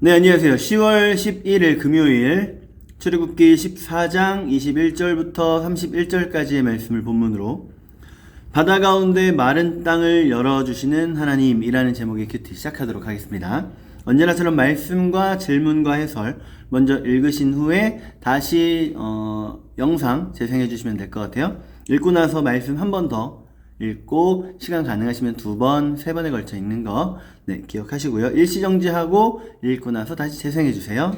네, 안녕하세요. 10월 11일 금요일 출애굽기 14장 21절부터 31절까지의 말씀을 본문으로 바다 가운데 마른 땅을 열어주시는 하나님이라는 제목의 큐티 시작하도록 하겠습니다. 언제나처럼 말씀과 질문과 해설 먼저 읽으신 후에 다시 영상 재생해 주시면 될 것 같아요. 읽고 나서 말씀 한 번 더 읽고 시간 가능하시면 2번, 3번에 걸쳐 읽는 거 기억하시고요. 일시정지하고 읽고 나서 다시 재생해 주세요.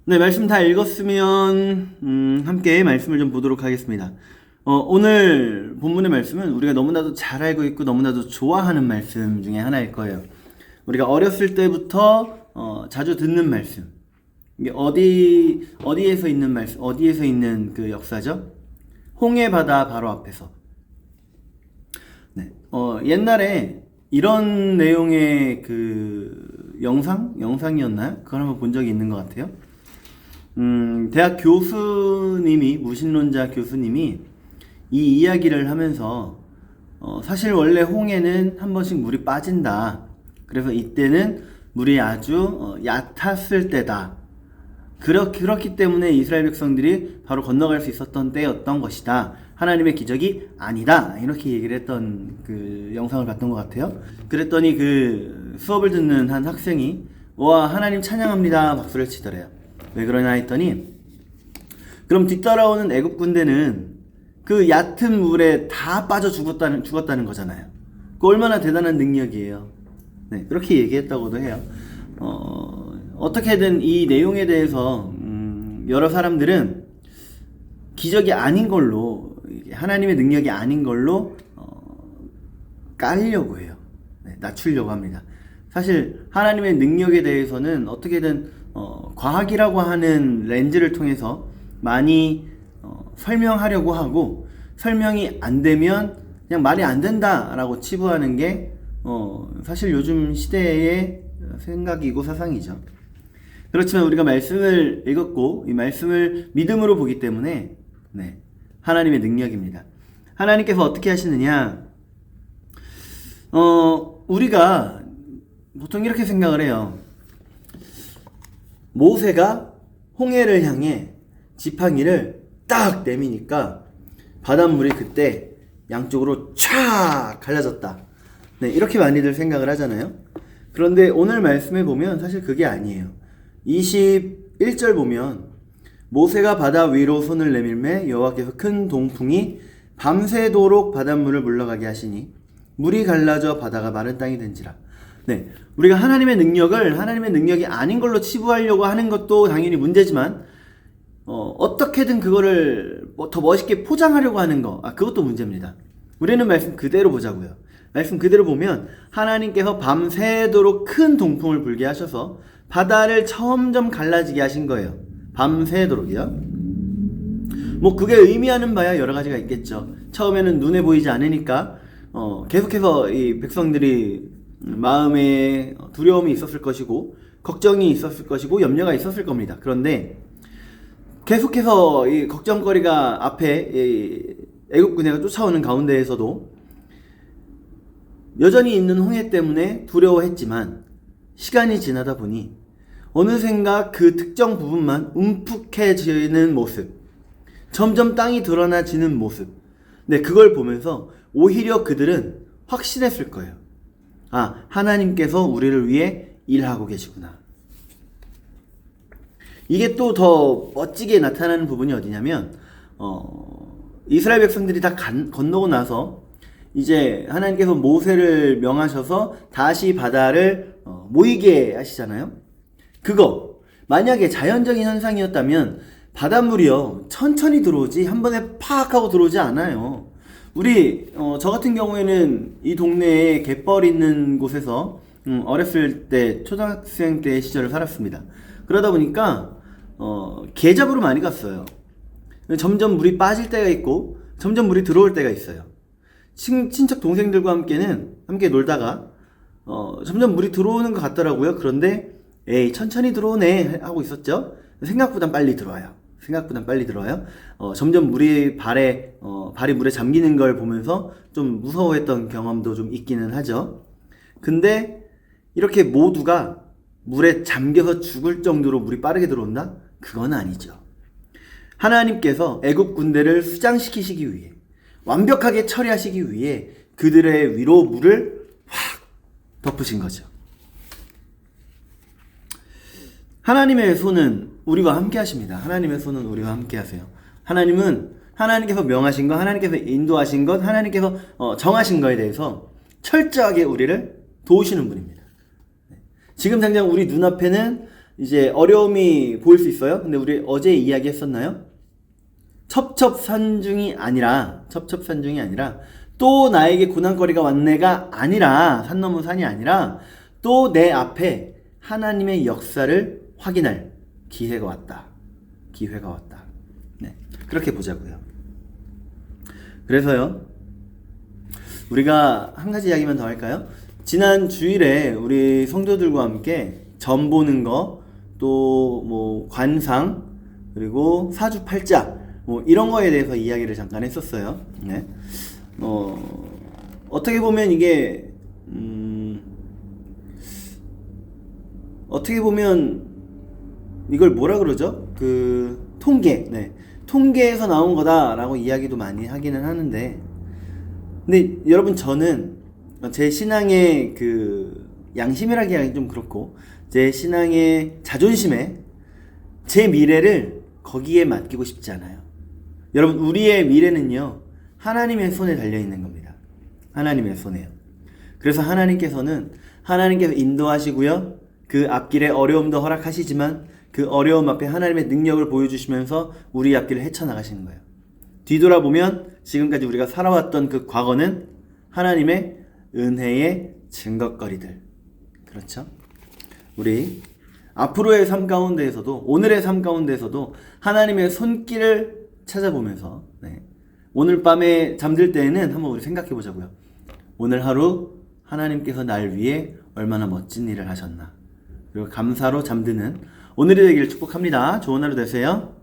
네, 말씀 다 읽었으면 함께 말씀을 좀 보도록 하겠습니다. 오늘 본문의 말씀은 우리가 너무나도 잘 알고 있고 너무나도 좋아하는 말씀 중에 하나일 거예요. 우리가 어렸을 때부터 자주 듣는 말씀. 이게 어디에서 있는 말씀, 어디에서 있는 그 역사죠? 홍해 바다 바로 앞에서. 네. 옛날에 이런 내용의 그 영상이었나요? 그걸 한번 본 적이 있는 것 같아요. 대학 교수님이, 무신론자 교수님이 이 이야기를 하면서, 사실 원래 홍해는 한 번씩 물이 빠진다. 그래서 이때는 물이 아주 얕았을 때다. 그렇기 때문에 이스라엘 백성들이 바로 건너갈 수 있었던 때였던 것이다. 하나님의 기적이 아니다. 이렇게 얘기를 했던 그 영상을 봤던 것 같아요. 그랬더니 그 수업을 듣는 한 학생이 와, 하나님 찬양합니다. 박수를 치더래요. 왜 그러냐 했더니, 그럼 뒤따라오는 애굽 군대는 그 얕은 물에 다 빠져 죽었다는 거잖아요. 그 얼마나 대단한 능력이에요. 네, 그렇게 얘기했다고도 해요. 어떻게든 이 내용에 대해서 여러 사람들은 기적이 아닌 걸로, 하나님의 능력이 아닌 걸로 깔려고 해요. 네, 낮추려고 합니다. 사실 하나님의 능력에 대해서는 어떻게든 과학이라고 하는 렌즈를 통해서 많이 설명하려고 하고, 설명이 안 되면 그냥 말이 안 된다라고 치부하는 게 사실 요즘 시대의 생각이고 사상이죠. 그렇지만 우리가 말씀을 읽었고 이 말씀을 믿음으로 보기 때문에 하나님의 능력입니다. 하나님께서 어떻게 하시느냐, 우리가 보통 이렇게 생각을 해요. 모세가 홍해를 향해 지팡이를 딱 내미니까 바닷물이 그때 양쪽으로 촥 갈라졌다. 네, 이렇게 많이들 생각을 하잖아요. 그런데 오늘 말씀에 보면 사실 그게 아니에요. 21절 보면 모세가 바다 위로 손을 내밀매 여호와께서 큰 동풍이 밤새도록 바닷물을 물러가게 하시니 물이 갈라져 바다가 마른 땅이 된지라. 네, 우리가 하나님의 능력이 아닌 걸로 치부하려고 하는 것도 당연히 문제지만 어떻게든 그거를 더 멋있게 포장하려고 하는 거, 그것도 문제입니다. 우리는 말씀 그대로 보자고요. 말씀 그대로 보면 하나님께서 밤새도록 큰 동풍을 불게 하셔서 바다를 점점 갈라지게 하신 거예요. 밤새도록이요. 뭐 그게 의미하는 바야 여러 가지가 있겠죠. 처음에는 눈에 보이지 않으니까 계속해서 이 백성들이 마음에 두려움이 있었을 것이고 걱정이 있었을 것이고 염려가 있었을 겁니다. 그런데 계속해서 이 걱정거리가 앞에 애굽 군대가 쫓아오는 가운데에서도 여전히 있는 홍해 때문에 두려워했지만 시간이 지나다 보니 어느샌가 그 특정 부분만 움푹해지는 모습, 점점 땅이 드러나지는 모습, 그걸 보면서 오히려 그들은 확신했을 거예요. 하나님께서 우리를 위해 일하고 계시구나. 이게 또 더 멋지게 나타나는 부분이 어디냐면 이스라엘 백성들이 다 건너고 나서 이제 하나님께서 모세를 명하셔서 다시 바다를 모이게 하시잖아요. 그거 만약에 자연적인 현상이었다면 바닷물이요 천천히 들어오지 한 번에 팍 하고 들어오지 않아요. 저 같은 경우에는 이 동네에 갯벌 있는 곳에서 어렸을 때 초등학생 때 시절을 살았습니다. 그러다 보니까 개 잡으러 많이 갔어요. 점점 물이 빠질 때가 있고 점점 물이 들어올 때가 있어요. 친척 동생들과 함께 놀다가 점점 물이 들어오는 것 같더라고요. 그런데 에이 천천히 들어오네 하고 있었죠. 생각보단 빨리 들어와요. 점점 발이 물에 잠기는 걸 보면서 좀 무서워했던 경험도 좀 있기는 하죠. 근데 이렇게 모두가 물에 잠겨서 죽을 정도로 물이 빠르게 들어온다? 그건 아니죠. 하나님께서 애국 군대를 수장시키시기 위해, 완벽하게 처리하시기 위해 그들의 위로 물을 확 덮으신 거죠. 하나님의 손은 우리와 함께 하십니다. 하나님의 손은 우리와 함께 하세요. 하나님은 하나님께서 명하신 것, 하나님께서 인도하신 것, 하나님께서 정하신 것에 대해서 철저하게 우리를 도우시는 분입니다. 지금 당장 우리 눈앞에는 이제 어려움이 보일 수 있어요. 근데 우리 어제 이야기했었나요? 첩첩산중이 아니라 또 나에게 고난거리가 왔네가 아니라, 산 넘은 산이 아니라 또 내 앞에 하나님의 역사를 확인할 기회가 왔다. 네, 그렇게 보자고요. 그래서요, 우리가 한 가지 이야기만 더 할까요? 지난 주일에 우리 성도들과 함께 점 보는 거, 또 뭐 관상, 그리고 사주팔자, 뭐 이런 거에 대해서 이야기를 잠깐 했었어요. 네. 어떻게 보면 이게 어떻게 보면 이걸 뭐라 그러죠? 그 통계, 네, 통계에서 나온 거다라고 이야기도 많이 하기는 하는데, 근데 여러분, 저는 제 신앙의 그 양심이라기 하기 좀 그렇고, 제 신앙의 자존심에 제 미래를 거기에 맡기고 싶지 않아요. 여러분, 우리의 미래는요, 하나님의 손에 달려있는 겁니다. 하나님의 손에요. 그래서 하나님께서 인도하시고요, 그 앞길에 어려움도 허락하시지만 그 어려움 앞에 하나님의 능력을 보여주시면서 우리 앞길을 헤쳐나가시는 거예요. 뒤돌아보면 지금까지 우리가 살아왔던 그 과거는 하나님의 은혜의 증거거리들. 그렇죠? 우리 앞으로의 삶 가운데에서도, 오늘의 삶 가운데에서도 하나님의 손길을 찾아보면서, 네, 오늘 밤에 잠들 때에는 한번 우리 생각해 보자고요. 오늘 하루 하나님께서 날 위해 얼마나 멋진 일을 하셨나. 그리고 감사로 잠드는 오늘이 되기를 축복합니다. 좋은 하루 되세요.